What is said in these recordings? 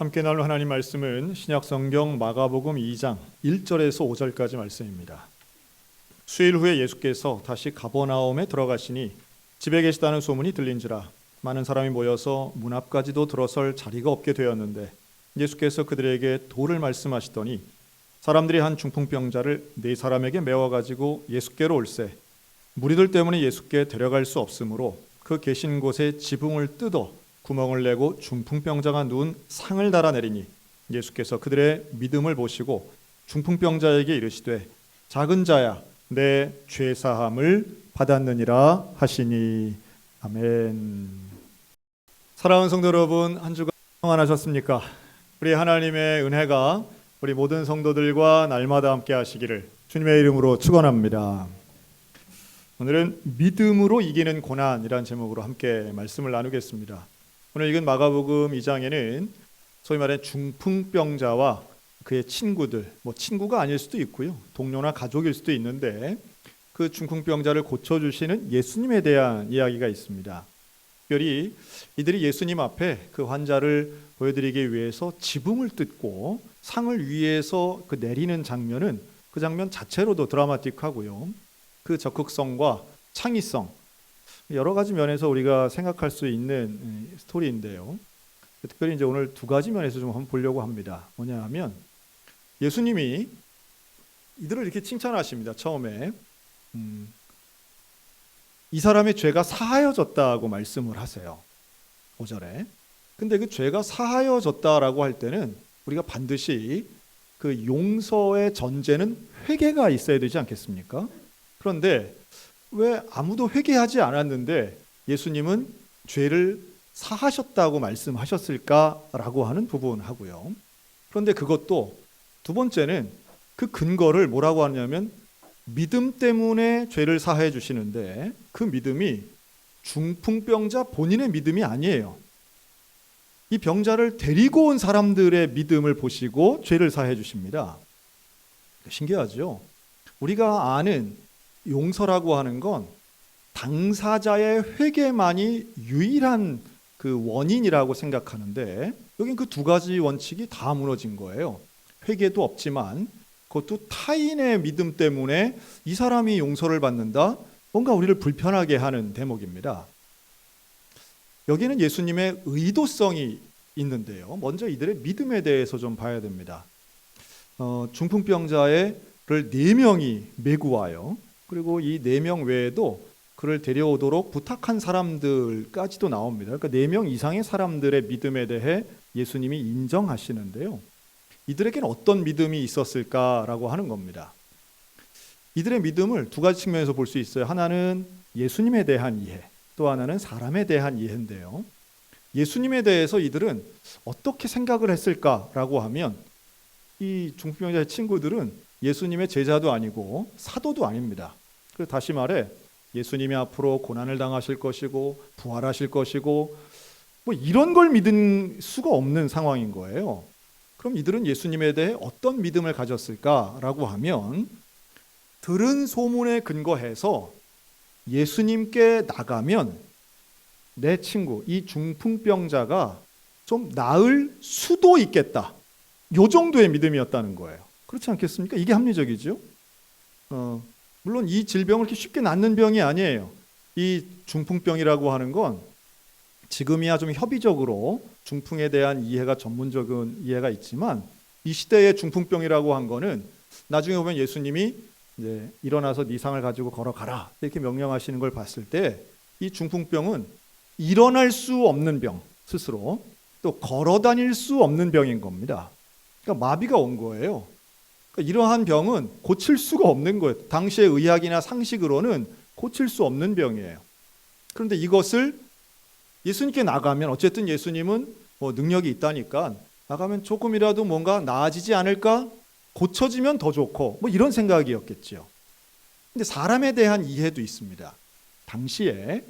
함께 나눌 하나님 말씀은 신약성경 마가복음 2장 1절에서 5절까지 말씀입니다. 수일 후에 예수께서 다시 가버나움에 들어가시니 집에 계시다는 소문이 들린지라 많은 사람이 모여서 문 앞까지도 들어설 자리가 없게 되었는데 예수께서 그들에게 도를 말씀하시더니 사람들이 한 중풍병자를 네 사람에게 메워가지고 예수께로 올세 무리들 때문에 예수께 데려갈 수 없으므로 그 계신 곳에 지붕을 뜯어 구멍을 내고 중풍병자가 누운 상을 달아내리니 예수께서 그들의 믿음을 보시고 중풍병자에게 이르시되 작은 자야 내 죄사함을 받았느니라 하시니 아멘. 사랑하는 성도 여러분, 한 주간 평안하셨습니까? 우리 하나님의 은혜가 우리 모든 성도들과 날마다 함께 하시기를 주님의 이름으로 축원합니다. 오늘은 믿음으로 이기는 고난이라는 제목으로 함께 말씀을 나누겠습니다. 오늘 읽은 마가복음 2장에는 소위 말해 중풍병자와 그의 친구들, 친구가 아닐 수도 있고요, 동료나 가족일 수도 있는데 그 중풍병자를 고쳐주시는 예수님에 대한 이야기가 있습니다. 특별히 이들이 예수님 앞에 그 환자를 보여드리기 위해서 지붕을 뜯고 상을 위에서 그 내리는 장면은 그 장면 자체로도 드라마틱하고요, 그 적극성과 창의성, 여러 가지 면에서 우리가 생각할 수 있는 스토리인데요. 특별히 이제 오늘 두 가지 면에서 좀 한번 보려고 합니다. 뭐냐 하면 예수님이 이들을 이렇게 칭찬하십니다. 처음에 이 사람의 죄가 사하여졌다고 말씀을 하세요. 5절에. 근데 그 죄가 사하여졌다라고 할 때는 우리가 반드시 그 용서의 전제는 회개가 있어야 되지 않겠습니까? 그런데 왜 아무도 회개하지 않았는데 예수님은 죄를 사하셨다고 말씀하셨을까라고 하는 부분하고요. 그런데 그것도 두 번째는 그 근거를 뭐라고 하냐면 믿음 때문에 죄를 사해 주시는데 그 믿음이 중풍병자 본인의 믿음이 아니에요. 이 병자를 데리고 온 사람들의 믿음을 보시고 죄를 사해 주십니다. 신기하죠? 우리가 아는 용서라고 하는 건 당사자의 회개만이 유일한 그 원인이라고 생각하는데 여긴 그 두 가지 원칙이 다 무너진 거예요. 회개도 없지만 그것도 타인의 믿음 때문에 이 사람이 용서를 받는다? 뭔가 우리를 불편하게 하는 대목입니다. 여기는 예수님의 의도성이 있는데요. 먼저 이들의 믿음에 대해서 좀 봐야 됩니다. 중풍병자를 4명이 메고 와요. 그리고 이 4명 외에도 그를 데려오도록 부탁한 사람들까지도 나옵니다. 그러니까 4명 이상의 사람들의 믿음에 대해 예수님이 인정하시는데요. 이들에게는 어떤 믿음이 있었을까라고 하는 겁니다. 이들의 믿음을 두 가지 측면에서 볼 수 있어요. 하나는 예수님에 대한 이해, 또 하나는 사람에 대한 이해인데요. 예수님에 대해서 이들은 어떻게 생각을 했을까라고 하면 이 중풍병자의 친구들은 예수님의 제자도 아니고 사도도 아닙니다. 그래서 다시 말해 예수님이 앞으로 고난을 당하실 것이고 부활하실 것이고 이런 걸 믿을 수가 없는 상황인 거예요. 그럼 이들은 예수님에 대해 어떤 믿음을 가졌을까라고 하면 들은 소문에 근거해서 예수님께 나가면 내 친구 이 중풍병자가 좀 나을 수도 있겠다, 요 정도의 믿음이었다는 거예요. 그렇지 않겠습니까? 이게 합리적이죠. 물론 이 질병을 이렇게 쉽게 낫는 병이 아니에요. 이 중풍병이라고 하는 건 지금이야 좀 협의적으로 중풍에 대한 이해가 전문적인 이해가 있지만 이 시대의 중풍병이라고 한 거는 나중에 보면 예수님이 이제 일어나서 네 상을 가지고 걸어가라 이렇게 명령하시는 걸 봤을 때 이 중풍병은 일어날 수 없는 병, 스스로 또 걸어 다닐 수 없는 병인 겁니다. 그러니까 마비가 온 거예요. 그러니까 이러한 병은 고칠 수가 없는 거예요. 당시의 의학이나 상식으로는 고칠 수 없는 병이에요. 그런데 이것을 예수님께 나가면 어쨌든 예수님은 능력이 있다니까 나가면 조금이라도 뭔가 나아지지 않을까? 고쳐지면 더 좋고 이런 생각이었겠죠. 근데 사람에 대한 이해도 있습니다. 당시에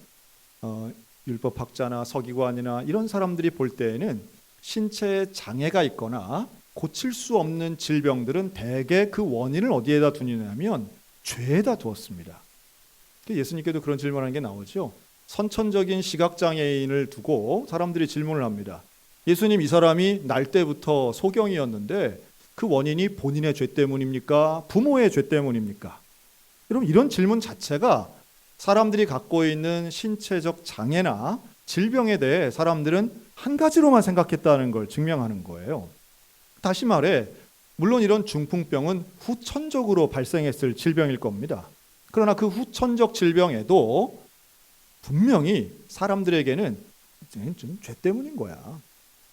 율법학자나 서기관이나 이런 사람들이 볼 때에는 신체에 장애가 있거나 고칠 수 없는 질병들은 대개 그 원인을 어디에다 두느냐면 죄에다 두었습니다. 예수님께도 그런 질문하는 게 나오죠. 선천적인 시각장애인을 두고 사람들이 질문을 합니다. 예수님, 이 사람이 날 때부터 소경이었는데 그 원인이 본인의 죄 때문입니까? 부모의 죄 때문입니까? 여러분, 이런 질문 자체가 사람들이 갖고 있는 신체적 장애나 질병에 대해 사람들은 한 가지로만 생각했다는 걸 증명하는 거예요. 다시 말해, 물론 이런 중풍병은 후천적으로 발생했을 질병일 겁니다. 그러나 그 후천적 질병에도 분명히 사람들에게는 좀 죄 때문인 거야,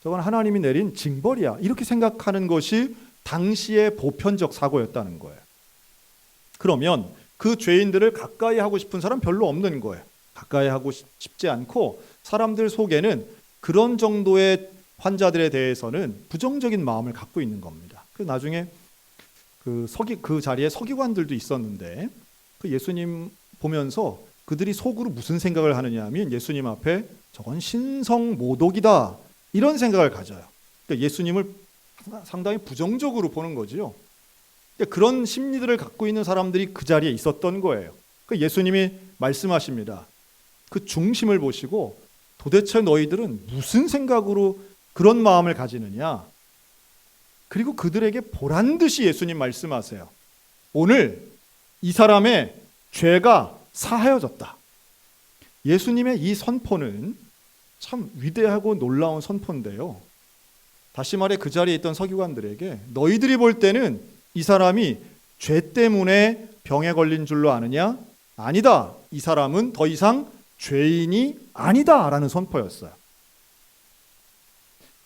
저건 하나님이 내린 징벌이야, 이렇게 생각하는 것이 당시의 보편적 사고였다는 거예요. 그러면 그 죄인들을 가까이 하고 싶은 사람 별로 없는 거예요. 가까이 하고 싶지 않고 사람들 속에는 그런 정도의 환자들에 대해서는 부정적인 마음을 갖고 있는 겁니다. 그 나중에 그 자리에 서기관들도 있었는데 그 예수님 보면서 그들이 속으로 무슨 생각을 하느냐 하면 예수님 앞에 저건 신성모독이다, 이런 생각을 가져요. 그러니까 예수님을 상당히 부정적으로 보는 거죠. 그러니까 그런 심리들을 갖고 있는 사람들이 그 자리에 있었던 거예요. 그러니까 예수님이 말씀하십니다. 그 중심을 보시고 도대체 너희들은 무슨 생각으로 그런 마음을 가지느냐. 그리고 그들에게 보란듯이 예수님 말씀하세요. 오늘 이 사람의 죄가 사하여졌다. 예수님의 이 선포는 참 위대하고 놀라운 선포인데요. 다시 말해 그 자리에 있던 서기관들에게 너희들이 볼 때는 이 사람이 죄 때문에 병에 걸린 줄로 아느냐? 아니다. 이 사람은 더 이상 죄인이 아니다 라는 선포였어요.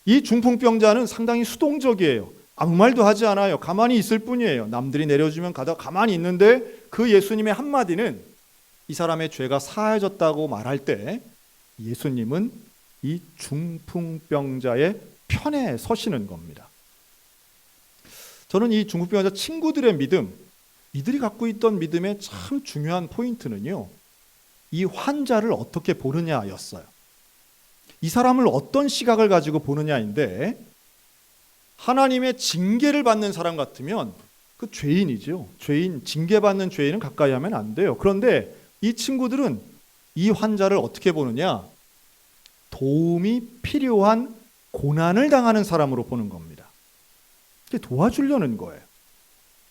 이 중풍병자는 상당히 수동적이에요. 아무 말도 하지 않아요. 가만히 있을 뿐이에요. 남들이 내려주면 가다 가만히 있는데 그 예수님의 한마디는 이 사람의 죄가 사해졌다고 말할 때 예수님은 이 중풍병자의 편에 서시는 겁니다. 저는 이 중풍병자 친구들의 믿음, 이들이 갖고 있던 믿음의 참 중요한 포인트는요, 이 환자를 어떻게 보느냐였어요. 이 사람을 어떤 시각을 가지고 보느냐인데, 하나님의 징계를 받는 사람 같으면 그 죄인이죠. 죄인, 징계받는 죄인은 가까이 하면 안 돼요. 그런데 이 친구들은 이 환자를 어떻게 보느냐? 도움이 필요한 고난을 당하는 사람으로 보는 겁니다. 도와주려는 거예요.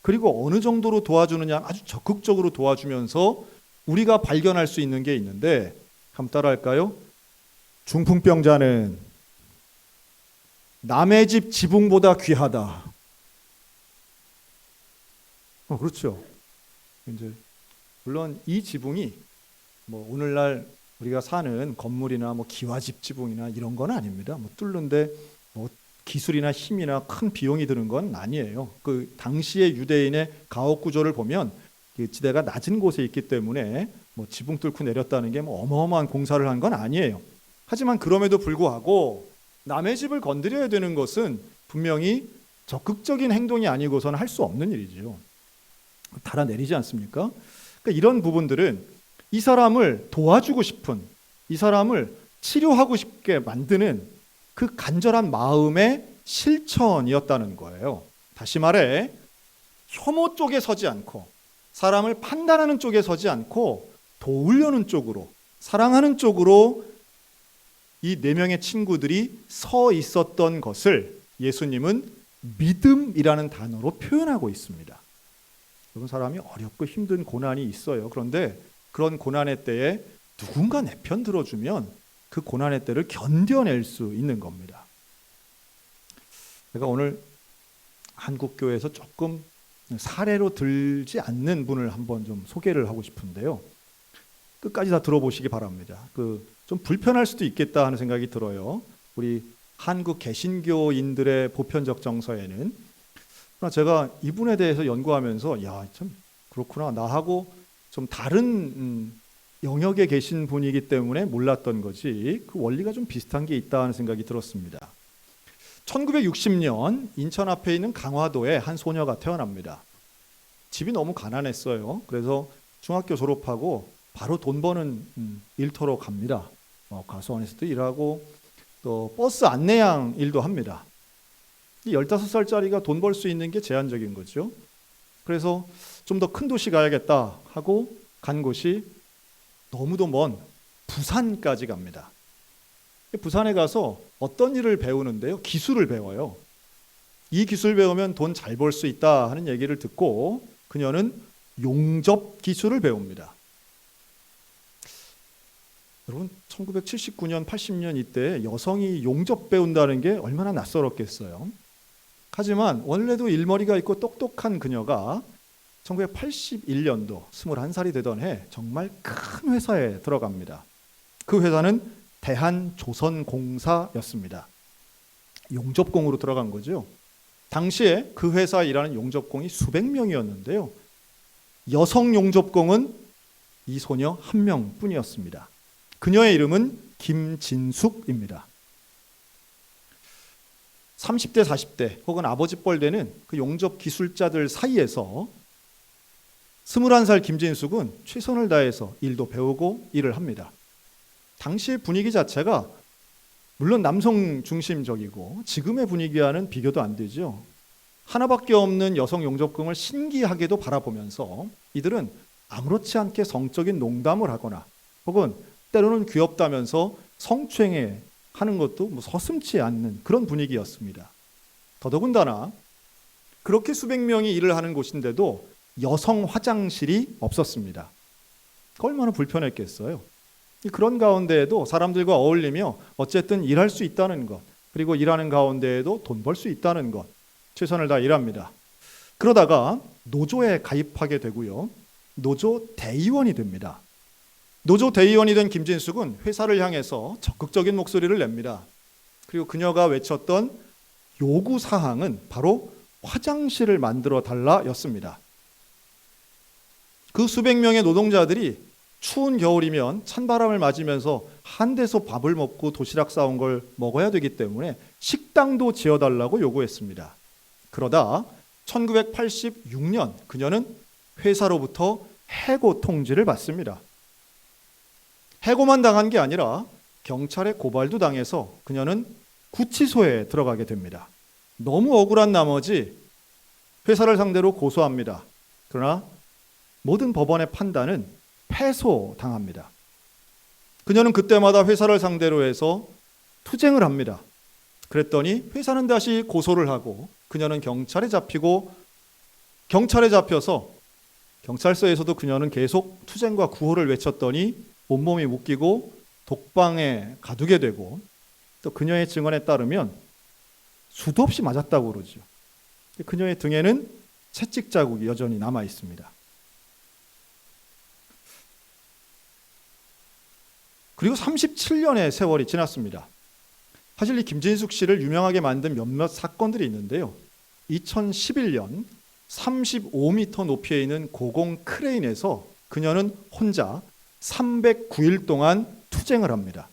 그리고 어느 정도로 도와주느냐? 아주 적극적으로 도와주면서 우리가 발견할 수 있는 게 있는데, 한번 따라할까요? 중풍병자는 남의 집 지붕보다 귀하다. 그렇죠. 이제 물론 이 지붕이 뭐 오늘날 우리가 사는 건물이나 뭐 기와집 지붕이나 이런 건 아닙니다. 뭐 뚫는데 뭐 기술이나 힘이나 큰 비용이 드는 건 아니에요. 그 당시의 유대인의 가옥 구조를 보면 지대가 낮은 곳에 있기 때문에 뭐 지붕 뚫고 내렸다는 게 뭐 어마어마한 공사를 한 건 아니에요. 하지만 그럼에도 불구하고 남의 집을 건드려야 되는 것은 분명히 적극적인 행동이 아니고서는 할 수 없는 일이죠. 달아내리지 않습니까? 그러니까 이런 부분들은 이 사람을 도와주고 싶은, 이 사람을 치료하고 싶게 만드는 그 간절한 마음의 실천이었다는 거예요. 다시 말해 혐오 쪽에 서지 않고 사람을 판단하는 쪽에 서지 않고 도우려는 쪽으로, 사랑하는 쪽으로 이 4명의 친구들이 서 있었던 것을 예수님은 믿음이라는 단어로 표현하고 있습니다. 여러분, 사람이 어렵고 힘든 고난이 있어요. 그런데 그런 고난의 때에 누군가 내 편 들어주면 그 고난의 때를 견뎌낼 수 있는 겁니다. 제가 오늘 한국교회에서 조금 사례로 들지 않는 분을 한번 좀 소개를 하고 싶은데요. 끝까지 다 들어보시기 바랍니다. 좀 불편할 수도 있겠다 하는 생각이 들어요. 우리 한국 개신교인들의 보편적 정서에는. 그러나 제가 이분에 대해서 연구하면서 야, 참 그렇구나. 나하고 좀 다른 영역에 계신 분이기 때문에 몰랐던 거지 그 원리가 좀 비슷한 게 있다 하는 생각이 들었습니다. 1960년 인천 앞에 있는 강화도에 한 소녀가 태어납니다. 집이 너무 가난했어요. 그래서 중학교 졸업하고 바로 돈 버는 일터로 갑니다. 가수원에서도 일하고 또 버스 안내양 일도 합니다. 15살짜리가 돈 벌 수 있는 게 제한적인 거죠. 그래서 좀 더 큰 도시 가야겠다 하고 간 곳이 너무도 먼 부산까지 갑니다. 부산에 가서 어떤 일을 배우는데요? 기술을 배워요. 이 기술 배우면 돈 잘 벌 수 있다 하는 얘기를 듣고 그녀는 용접 기술을 배웁니다. 여러분 1979년, 80년 이때 여성이 용접 배운다는 게 얼마나 낯설었겠어요. 하지만 원래도 일머리가 있고 똑똑한 그녀가 1981년도 21살이 되던 해 정말 큰 회사에 들어갑니다. 그 회사는 대한조선공사였습니다. 용접공으로 들어간 거죠. 당시에 그 회사에 일하는 용접공이 수백 명이었는데요. 여성 용접공은 이 소녀 한 명뿐이었습니다. 그녀의 이름은 김진숙입니다. 30대, 40대 혹은 아버지 뻘 되는 그 용접 기술자들 사이에서 21살 김진숙은 최선을 다해서 일도 배우고 일을 합니다. 당시의 분위기 자체가 물론 남성 중심적이고 지금의 분위기와는 비교도 안 되죠. 하나밖에 없는 여성 용접공을 신기하게도 바라보면서 이들은 아무렇지 않게 성적인 농담을 하거나 혹은 때로는 귀엽다면서 성추행에 하는 것도 서슴지 않는 그런 분위기였습니다. 더더군다나 그렇게 수백 명이 일을 하는 곳인데도 여성 화장실이 없었습니다. 얼마나 불편했겠어요. 그런 가운데에도 사람들과 어울리며 어쨌든 일할 수 있다는 것, 그리고 일하는 가운데에도 돈 벌 수 있다는 것, 최선을 다 일합니다. 그러다가 노조에 가입하게 되고요. 노조 대의원이 됩니다. 노조 대의원이 된 김진숙은 회사를 향해서 적극적인 목소리를 냅니다. 그리고 그녀가 외쳤던 요구사항은 바로 화장실을 만들어 달라였습니다. 그 수백 명의 노동자들이 추운 겨울이면 찬바람을 맞으면서 한 데서 밥을 먹고 도시락 싸온 걸 먹어야 되기 때문에 식당도 지어달라고 요구했습니다. 그러다 1986년 그녀는 회사로부터 해고 통지를 받습니다. 해고만 당한 게 아니라 경찰에 고발도 당해서 그녀는 구치소에 들어가게 됩니다. 너무 억울한 나머지 회사를 상대로 고소합니다. 그러나 모든 법원의 판단은 패소당합니다. 그녀는 그때마다 회사를 상대로 해서 투쟁을 합니다. 그랬더니 회사는 다시 고소를 하고 그녀는 경찰에 잡히고 경찰에 잡혀서 경찰서에서도 그녀는 계속 투쟁과 구호를 외쳤더니 온몸이 묶이고 독방에 가두게 되고 또 그녀의 증언에 따르면 수도 없이 맞았다고 그러죠. 그녀의 등에는 채찍 자국이 여전히 남아 있습니다. 그리고 37년의 세월이 지났습니다. 사실 이 김진숙 씨를 유명하게 만든 몇몇 사건들이 있는데요. 2011년 35m 높이에 있는 고공 크레인에서 그녀는 혼자 309일 동안 투쟁을 합니다.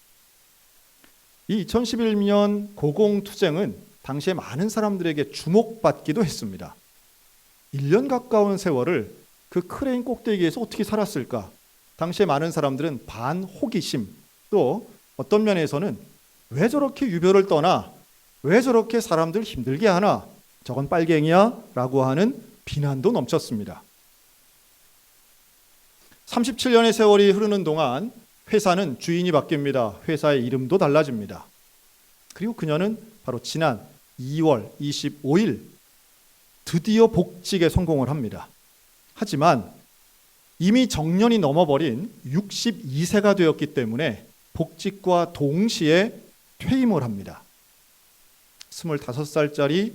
이 2011년 고공 투쟁은 당시에 많은 사람들에게 주목받기도 했습니다. 1년 가까운 세월을 그 크레인 꼭대기에서 어떻게 살았을까? 당시에 많은 사람들은 반호기심, 또 어떤 면에서는 왜 저렇게 유별을 떠나? 왜 저렇게 사람들 힘들게 하나? 저건 빨갱이야? 라고 하는 비난도 넘쳤습니다. 37년의 세월이 흐르는 동안 회사는 주인이 바뀝니다. 회사의 이름도 달라집니다. 그리고 그녀는 바로 지난 2월 25일 드디어 복직에 성공을 합니다. 하지만 이미 정년이 넘어버린 62세가 되었기 때문에 복직과 동시에 퇴임을 합니다. 25살짜리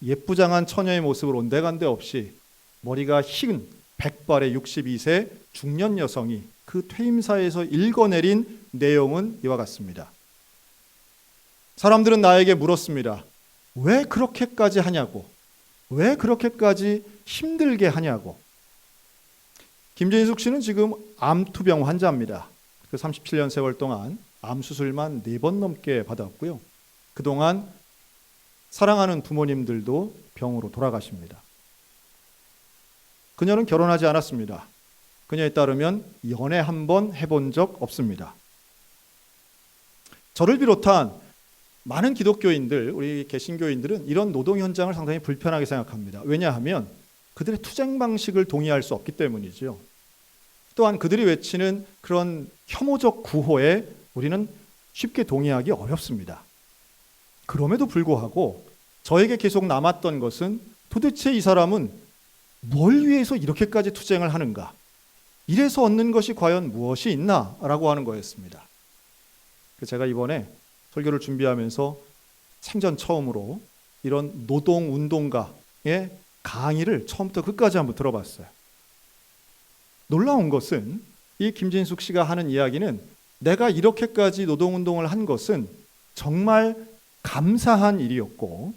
예쁘장한 처녀의 모습을 온데간데 없이 머리가 흰 백발의 62세 중년 여성이 그 퇴임사에서 읽어내린 내용은 이와 같습니다. 사람들은 나에게 물었습니다. 왜 그렇게까지 하냐고, 왜 그렇게까지 힘들게 하냐고. 김진숙 씨는 지금 암투병 환자입니다. 그 37년 세월 동안 암 수술만 4번 넘게 받았고요. 그동안 사랑하는 부모님들도 병으로 돌아가십니다. 그녀는 결혼하지 않았습니다. 그녀에 따르면 연애 한 번 해본 적 없습니다. 저를 비롯한 많은 기독교인들, 우리 개신교인들은 이런 노동 현장을 상당히 불편하게 생각합니다. 왜냐하면 그들의 투쟁 방식을 동의할 수 없기 때문이죠. 또한 그들이 외치는 그런 혐오적 구호에 우리는 쉽게 동의하기 어렵습니다. 그럼에도 불구하고 저에게 계속 남았던 것은 도대체 이 사람은 뭘 위해서 이렇게까지 투쟁을 하는가? 이래서 얻는 것이 과연 무엇이 있나라고 하는 거였습니다. 제가 이번에 설교를 준비하면서 생전 처음으로 이런 노동운동가의 강의를 처음부터 끝까지 한번 들어봤어요. 놀라운 것은 이 김진숙 씨가 하는 이야기는 내가 이렇게까지 노동운동을 한 것은 정말 감사한 일이었고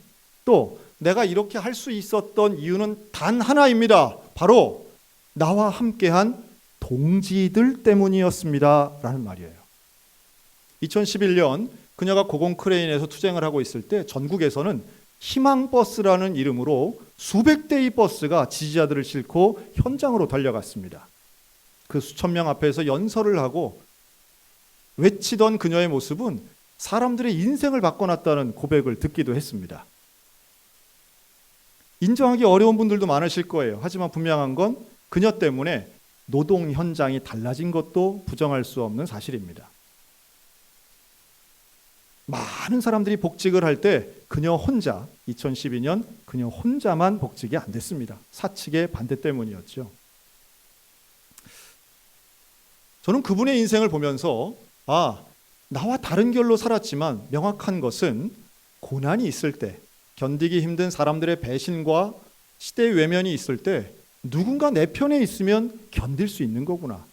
또 내가 이렇게 할 수 있었던 이유는 단 하나입니다. 바로 나와 함께한 동지들 때문이었습니다. 라는 말이에요. 2011년 그녀가 고공 크레인에서 투쟁을 하고 있을 때 전국에서는 희망버스라는 이름으로 수백 대의 버스가 지지자들을 싣고 현장으로 달려갔습니다. 그 수천 명 앞에서 연설을 하고 외치던 그녀의 모습은 사람들의 인생을 바꿔놨다는 고백을 듣기도 했습니다. 인정하기 어려운 분들도 많으실 거예요. 하지만 분명한 건 그녀 때문에 노동 현장이 달라진 것도 부정할 수 없는 사실입니다. 많은 사람들이 복직을 할 때 그녀 혼자 2012년 그녀 혼자만 복직이 안 됐습니다. 사측의 반대 때문이었죠. 저는 그분의 인생을 보면서 나와 다른 결로 살았지만 명확한 것은 고난이 있을 때 견디기 힘든 사람들의 배신과 시대의 외면이 있을 때 누군가 내 편에 있으면 견딜 수 있는 거구나.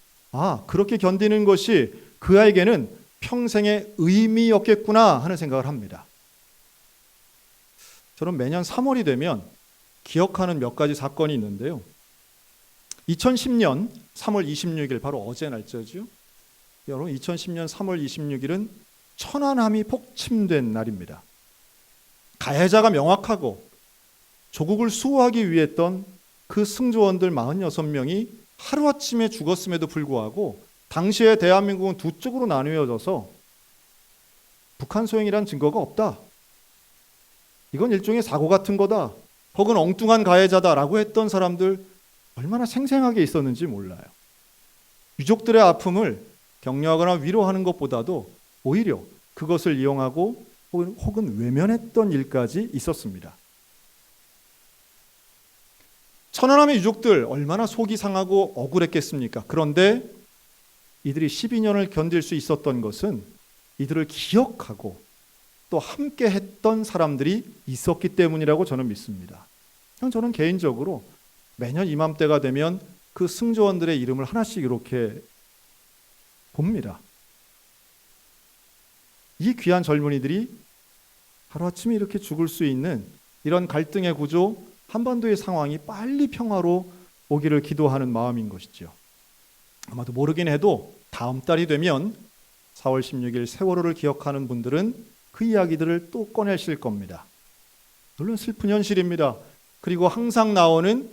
그렇게 견디는 것이 그 아이에게는 평생의 의미였겠구나 하는 생각을 합니다. 저는 매년 3월이 되면 기억하는 몇 가지 사건이 있는데요. 2010년 3월 26일 바로 어제 날짜죠. 여러분 2010년 3월 26일은 천안함이 폭침된 날입니다. 가해자가 명확하고 조국을 수호하기 위해 했던 그 승조원들 46명이 하루아침에 죽었음에도 불구하고 당시에 대한민국은 두 쪽으로 나누어져서 북한 소행이란 증거가 없다. 이건 일종의 사고 같은 거다. 혹은 엉뚱한 가해자다라고 했던 사람들 얼마나 생생하게 있었는지 몰라요. 유족들의 아픔을 격려하거나 위로하는 것보다도 오히려 그것을 이용하고 혹은 외면했던 일까지 있었습니다. 천안함의 유족들 얼마나 속이 상하고 억울했겠습니까? 그런데 이들이 12년을 견딜 수 있었던 것은 이들을 기억하고 또 함께 했던 사람들이 있었기 때문이라고 저는 믿습니다. 저는 개인적으로 매년 이맘때가 되면 그 승조원들의 이름을 하나씩 이렇게 봅니다. 이 귀한 젊은이들이 하루아침에 이렇게 죽을 수 있는 이런 갈등의 구조, 한반도의 상황이 빨리 평화로 오기를 기도하는 마음인 것이죠. 아마도 모르긴 해도 다음 달이 되면 4월 16일 세월호를 기억하는 분들은 그 이야기들을 또 꺼내실 겁니다. 물론 슬픈 현실입니다. 그리고 항상 나오는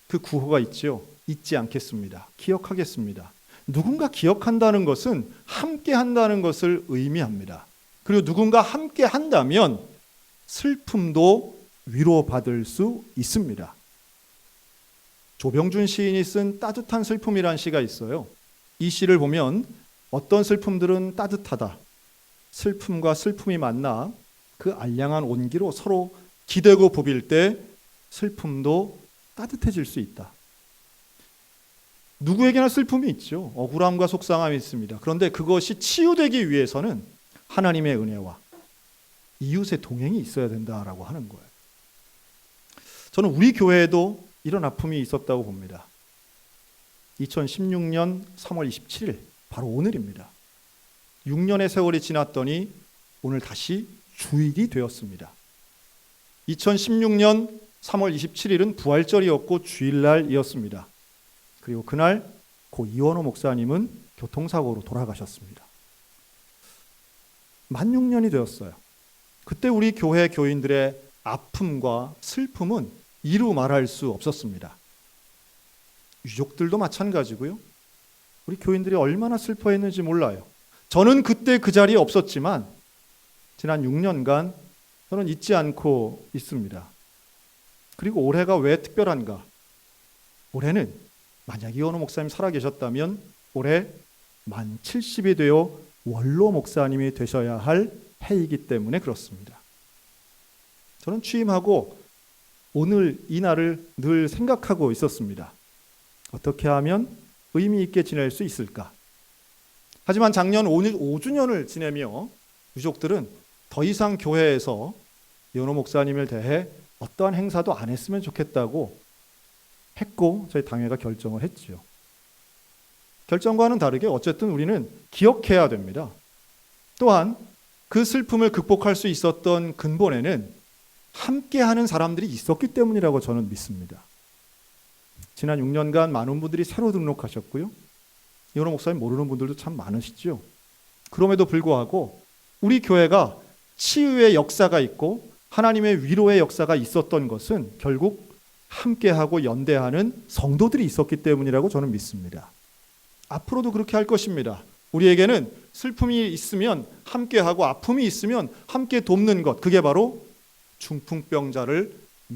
그 구호가 있죠. 잊지 않겠습니다. 기억하겠습니다. 누군가 기억한다는 것은 함께 한다는 것을 의미합니다. 그리고 누군가 함께 한다면 슬픔도 위로받을 수 있습니다. 조병준 시인이 쓴 따뜻한 슬픔이라는 시가 있어요. 이 시를 보면 어떤 슬픔들은 따뜻하다. 슬픔과 슬픔이 만나 그 알량한 온기로 서로 기대고 부빌 때 슬픔도 따뜻해질 수 있다. 누구에게나 슬픔이 있죠. 억울함과 속상함이 있습니다. 그런데 그것이 치유되기 위해서는 하나님의 은혜와 이웃의 동행이 있어야 된다라고 하는 거예요. 저는 우리 교회에도 이런 아픔이 있었다고 봅니다. 2016년 3월 27일 바로 오늘입니다. 6년의 세월이 지났더니 오늘 다시 주일이 되었습니다. 2016년 3월 27일은 부활절이었고 주일날이었습니다. 그리고 그날 고 이원호 목사님은 교통사고로 돌아가셨습니다. 만 6년이 되었어요. 그때 우리 교회 교인들의 아픔과 슬픔은 이루 말할 수 없었습니다. 유족들도 마찬가지고요. 우리 교인들이 얼마나 슬퍼했는지 몰라요. 저는 그때 그 자리에 없었지만 지난 6년간 저는 잊지 않고 있습니다. 그리고 올해가 왜 특별한가? 올해는 만약 이원호 목사님 살아계셨다면 올해 만 70이 되어 원로 목사님이 되셔야 할 해이기 때문에 그렇습니다. 저는 취임하고 오늘 이 날을 늘 생각하고 있었습니다. 어떻게 하면 의미 있게 지낼 수 있을까? 하지만 작년 5주년을 지내며 유족들은 더 이상 교회에서 이현호 목사님을 대해 어떠한 행사도 안 했으면 좋겠다고 했고 저희 당회가 결정을 했죠. 결정과는 다르게 어쨌든 우리는 기억해야 됩니다. 또한 그 슬픔을 극복할 수 있었던 근본에는 함께하는 사람들이 있었기 때문이라고 저는 믿습니다. 지난 6년간 많은 분들이 새로 등록하셨고요. 이현호 목사님 모르는 분들도 참 많으시죠. 그럼에도 불구하고 우리 교회가 치유의 역사가 있고 하나님의 위로의 역사가 있었던 것은 결국 함께하고 연대하는 성도들이 있었기 때문이라고 저는 믿습니다. 앞으로도 그렇게 할 것입니다. 우리에게는 슬픔이 있으면 함께하고 아픔이 있으면 함께 돕는 것, 그게 바로 중풍병자를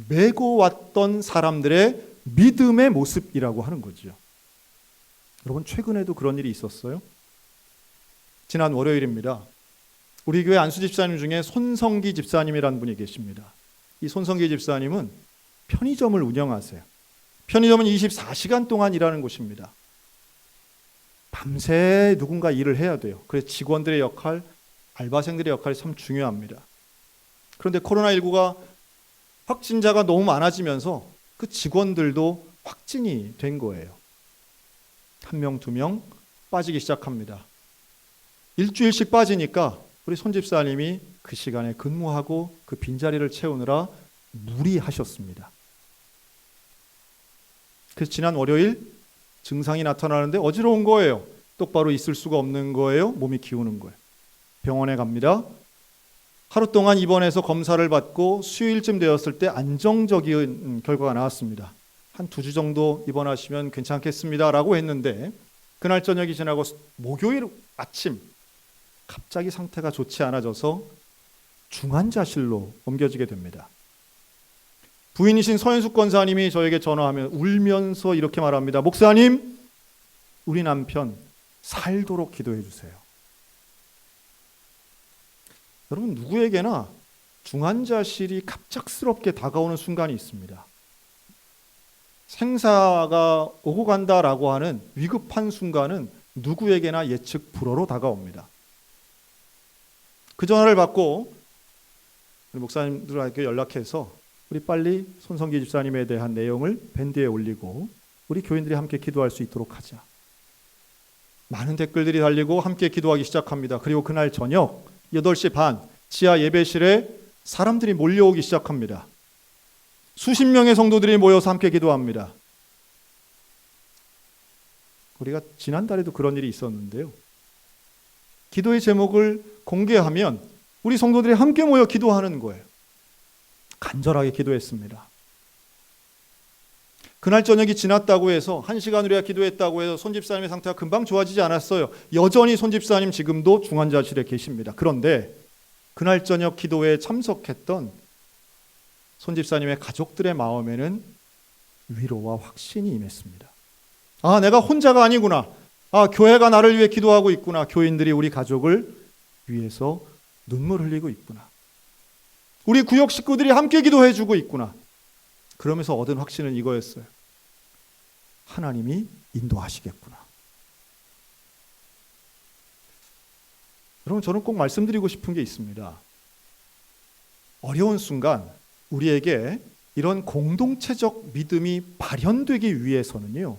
메고 왔던 사람들의 믿음의 모습이라고 하는 거죠. 여러분, 최근에도 그런 일이 있었어요. 지난 월요일입니다. 우리 교회 안수 집사님 중에 손성기 집사님이라는 분이 계십니다. 이 손성기 집사님은 편의점을 운영하세요. 편의점은 24시간 동안 일하는 곳입니다. 밤새 누군가 일을 해야 돼요. 그래서 직원들의 역할, 알바생들의 역할이 참 중요합니다. 그런데 코로나19가 확진자가 너무 많아지면서 그 직원들도 확진이 된 거예요. 1명, 2명 빠지기 시작합니다. 일주일씩 빠지니까 우리 손 집사님이 그 시간에 근무하고 그 빈자리를 채우느라 무리하셨습니다. 그래서 지난 월요일 증상이 나타나는데 어지러운 거예요. 똑바로 있을 수가 없는 거예요. 몸이 기우는 거예요. 병원에 갑니다. 하루 동안 입원해서 검사를 받고 수요일쯤 되었을 때 안정적인 결과가 나왔습니다. 한 2주 정도 입원하시면 괜찮겠습니다라고 했는데 그날 저녁이 지나고 목요일 아침 갑자기 상태가 좋지 않아져서 중환자실로 옮겨지게 됩니다. 부인이신 서현숙 권사님이 저에게 전화하면 울면서 이렇게 말합니다. 목사님, 우리 남편 살도록 기도해 주세요. 여러분, 누구에게나 중환자실이 갑작스럽게 다가오는 순간이 있습니다. 생사가 오고 간다라고 하는 위급한 순간은 누구에게나 예측 불허로 다가옵니다. 그 전화를 받고 우리 목사님들에게 연락해서 우리 빨리 손성기 집사님에 대한 내용을 밴드에 올리고 우리 교인들이 함께 기도할 수 있도록 하자. 많은 댓글들이 달리고 함께 기도하기 시작합니다. 그리고 그날 저녁 8시 반 지하 예배실에 사람들이 몰려오기 시작합니다. 수십 명의 성도들이 모여서 함께 기도합니다. 우리가 지난달에도 그런 일이 있었는데요. 기도의 제목을 공개하면 우리 성도들이 함께 모여 기도하는 거예요. 간절하게 기도했습니다. 그날 저녁이 지났다고 해서 1시간 우리가 기도했다고 해서 손 집사님의 상태가 금방 좋아지지 않았어요. 여전히 손 집사님 지금도 중환자실에 계십니다. 그런데 그날 저녁 기도에 참석했던 손 집사님의 가족들의 마음에는 위로와 확신이 임했습니다. 아, 내가 혼자가 아니구나. 아, 교회가 나를 위해 기도하고 있구나. 교인들이 우리 가족을 위해서 눈물 흘리고 있구나. 우리 구역 식구들이 함께 기도해 주고 있구나. 그러면서 얻은 확신은 이거였어요. 하나님이 인도하시겠구나. 여러분, 저는 꼭 말씀드리고 싶은 게 있습니다. 어려운 순간 우리에게 이런 공동체적 믿음이 발현되기 위해서는요,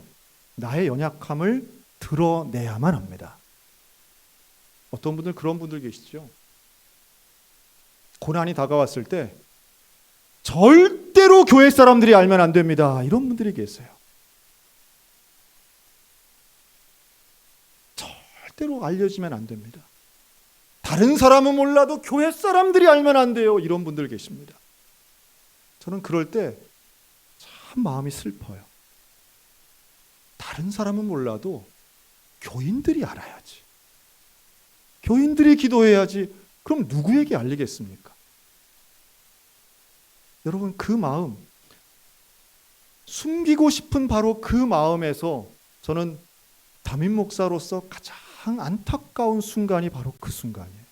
나의 연약함을 드러내야만 합니다. 어떤 분들 그런 분들 계시죠? 고난이 다가왔을 때 절대로 교회 사람들이 알면 안 됩니다. 이런 분들이 계세요. 절대로 알려지면 안 됩니다. 다른 사람은 몰라도 교회 사람들이 알면 안 돼요. 이런 분들 계십니다. 저는 그럴 때 참 마음이 슬퍼요. 다른 사람은 몰라도 교인들이 알아야지. 교인들이 기도해야지. 그럼 누구에게 알리겠습니까? 여러분, 그 마음, 숨기고 싶은 바로 그 마음에서 저는 담임 목사로서 가장 안타까운 순간이 바로 그 순간이에요.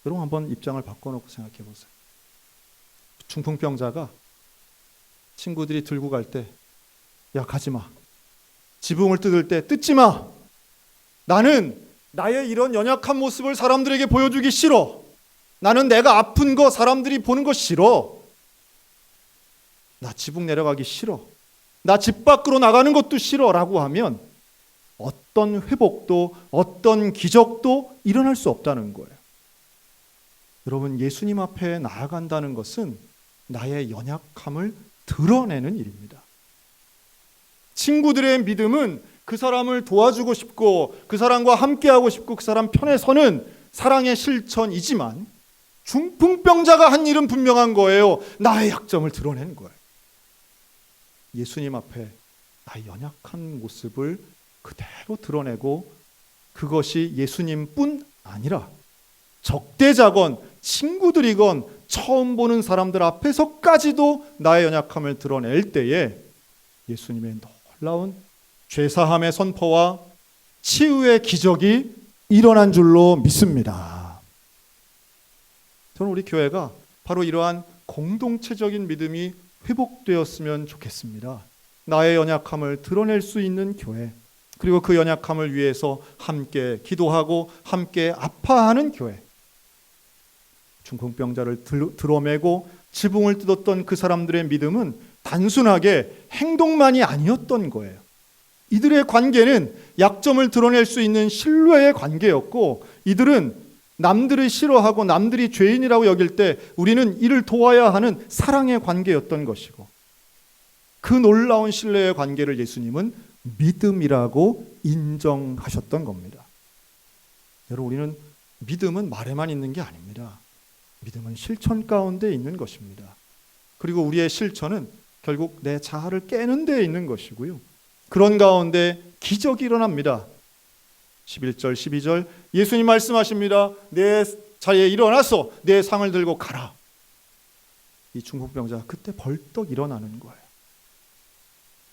여러분, 한번 입장을 바꿔놓고 생각해 보세요. 중풍병자가 친구들이 들고 갈 때, 야, 가지 마. 지붕을 뜯을 때 뜯지 마. 나는 나의 이런 연약한 모습을 사람들에게 보여주기 싫어. 나는 내가 아픈 거 사람들이 보는 거 싫어. 나 지붕 내려가기 싫어. 나 집 밖으로 나가는 것도 싫어라고 하면 어떤 회복도 어떤 기적도 일어날 수 없다는 거예요. 여러분, 예수님 앞에 나아간다는 것은 나의 연약함을 드러내는 일입니다. 친구들의 믿음은 그 사람을 도와주고 싶고 그 사람과 함께하고 싶고 그 사람 편에 서는 사랑의 실천이지만 중풍병자가 한 일은 분명한 거예요. 나의 약점을 드러낸 거예요. 예수님 앞에 나의 연약한 모습을 그대로 드러내고 그것이 예수님뿐 아니라 적대자건 친구들이건 처음 보는 사람들 앞에서까지도 나의 연약함을 드러낼 때에 예수님의 놀라운 죄사함의 선포와 치유의 기적이 일어난 줄로 믿습니다. 저는 우리 교회가 바로 이러한 공동체적인 믿음이 회복되었으면 좋겠습니다. 나의 연약함을 드러낼 수 있는 교회, 그리고 그 연약함을 위해서 함께 기도하고 함께 아파하는 교회. 중풍병자를 드러매고 지붕을 뜯었던 그 사람들의 믿음은 단순하게 행동만이 아니었던 거예요. 이들의 관계는 약점을 드러낼 수 있는 신뢰의 관계였고, 이들은 남들을 싫어하고 남들이 죄인이라고 여길 때 우리는 이를 도와야 하는 사랑의 관계였던 것이고, 그 놀라운 신뢰의 관계를 예수님은 믿음이라고 인정하셨던 겁니다. 여러분, 우리는 믿음은 말에만 있는 게 아닙니다. 믿음은 실천 가운데 있는 것입니다. 그리고 우리의 실천은 결국 내 자아를 깨는 데에 있는 것이고요. 그런 가운데 기적이 일어납니다. 11절, 12절 예수님 말씀하십니다. 내 자리에 일어나서 내 상을 들고 가라. 이 중풍병자가 그때 벌떡 일어나는 거예요.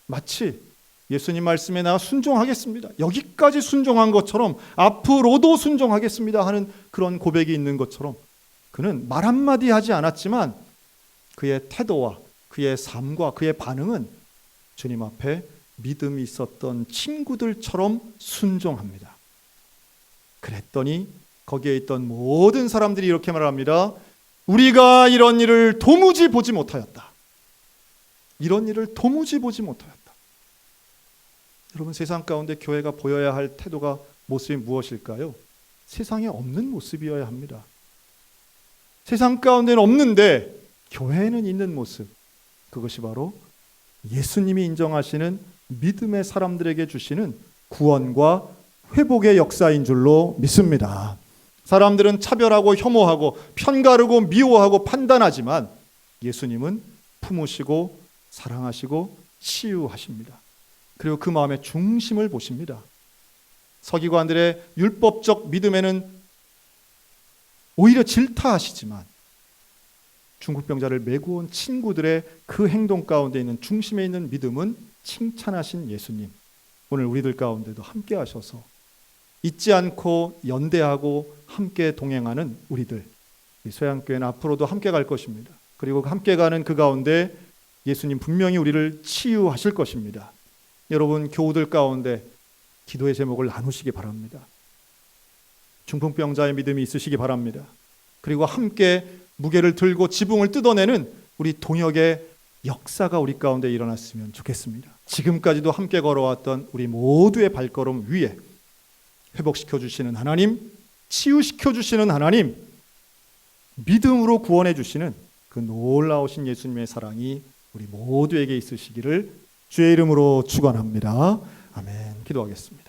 마치 예수님 말씀에 나 순종하겠습니다. 여기까지 순종한 것처럼 앞으로도 순종하겠습니다 하는 그런 고백이 있는 것처럼 그는 말 한마디 하지 않았지만 그의 태도와 그의 삶과 그의 반응은 주님 앞에 믿음이 있었던 친구들처럼 순종합니다. 그랬더니 거기에 있던 모든 사람들이 이렇게 말합니다. 우리가 이런 일을 도무지 보지 못하였다. 이런 일을 도무지 보지 못하였다. 여러분, 세상 가운데 교회가 보여야 할 태도가 모습이 무엇일까요? 세상에 없는 모습이어야 합니다. 세상 가운데는 없는데 교회에는 있는 모습, 그것이 바로 예수님이 인정하시는 믿음의 사람들에게 주시는 구원과 회복의 역사인 줄로 믿습니다. 사람들은 차별하고 혐오하고 편가르고 미워하고 판단하지만 예수님은 품으시고 사랑하시고 치유하십니다. 그리고 그 마음의 중심을 보십니다. 서기관들의 율법적 믿음에는 오히려 질타하시지만 중풍병자를 메고 온 친구들의 그 행동 가운데 있는 중심에 있는 믿음은 칭찬하신 예수님, 오늘 우리들 가운데도 함께 하셔서 잊지 않고 연대하고 함께 동행하는 우리들, 이 소양교회는 앞으로도 함께 갈 것입니다. 그리고 함께 가는 그 가운데 예수님 분명히 우리를 치유하실 것입니다. 여러분, 교우들 가운데 기도의 제목을 나누시기 바랍니다. 중풍병자의 믿음이 있으시기 바랍니다. 그리고 함께 무게를 들고 지붕을 뜯어내는 우리 동역의 역사가 우리 가운데 일어났으면 좋겠습니다. 지금까지도 함께 걸어왔던 우리 모두의 발걸음 위에 회복시켜 주시는 하나님, 치유시켜 주시는 하나님, 믿음으로 구원해 주시는 그 놀라우신 예수님의 사랑이 우리 모두에게 있으시기를 주의 이름으로 축원합니다. 아멘. 기도하겠습니다.